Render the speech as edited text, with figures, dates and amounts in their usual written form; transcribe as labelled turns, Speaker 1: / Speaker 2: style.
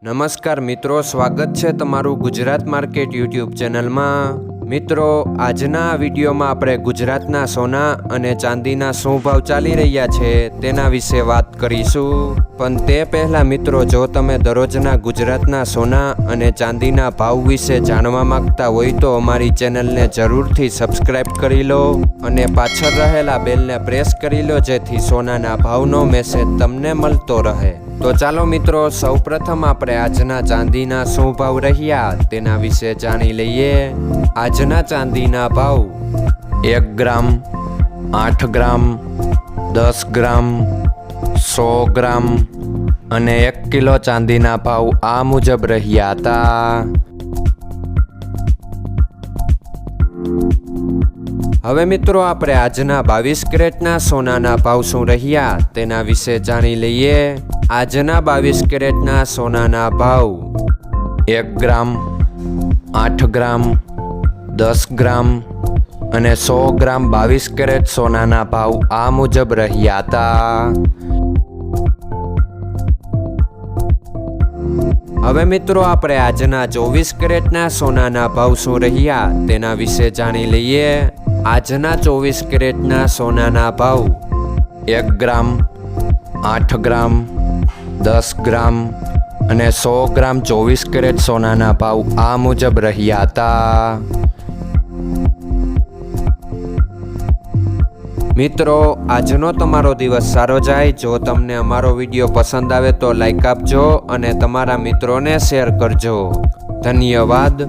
Speaker 1: નમસ્કાર મિત્રો, સ્વાગત છે તમારું ગુજરાત માર્કેટ યુટ્યુબ ચેનલમાં। મિત્રો, આજના વિડીયોમાં આપણે ગુજરાતના સોના અને ચાંદીના શું ભાવ ચાલી રહ્યા છે તેના વિશે વાત કરીશું। પણ તે પહેલાં મિત્રો, જો તમે દરરોજના ગુજરાતના સોના અને ચાંદીના ભાવ વિશે જાણવા માંગતા હોય તો અમારી ચેનલને જરૂરથી સબસ્ક્રાઈબ કરી લો અને પાછળ રહેલા બેલને પ્રેસ કરી લો, જેથી સોનાના ભાવનો મેસેજ તમને મળતો રહે। તો ચાલો મિત્રો, સૌપ્રથમ આપણે આજના ચાંદીના શું ભાવ રહ્યા તેના વિશે જાણી લઈએ। આજના ચાંદીના ભાવ 1 ગ્રામ, 8 ગ્રામ, 10 ગ્રામ, 100 ગ્રામ અને 1 કિલો ચાંદીના ભાવ આ મુજબ રહ્યા હતા। હવે મિત્રો, આપણે આજના 22 કેરેટના સોનાના ભાવ શું રહ્યા તેના વિશે જાણી લઈએ। આજના 22 કેરેટના સોનાના ભાવ 1 ગ્રામ, 8 ગ્રામ, 10 ગ્રામ અને 100 ગ્રામ 22 કેરેટ સોનાના ભાવ આ મુજબ રહ્યા હતા। હવે મિત્રો, આપણે આજના 24 કેરેટના સોનાના ભાવ શું રહ્યા તેના વિશે જાણી લઈએ। આજના 24 કેરેટના સોનાના ભાવ 1 ગ્રામ, 8 ગ્રામ, 10 ગ્રામ અને 100 ગ્રામ 24 કેરેટ સોનાના ભાવ આ મુજબ રહ્યા હતા। મિત્રો, આજનો તમારો દિવસ સારો જાય। જો તમને અમારો વિડીયો પસંદ આવે તો લાઈક આપજો અને તમારા મિત્રોને શેર કરજો। ધન્યવાદ।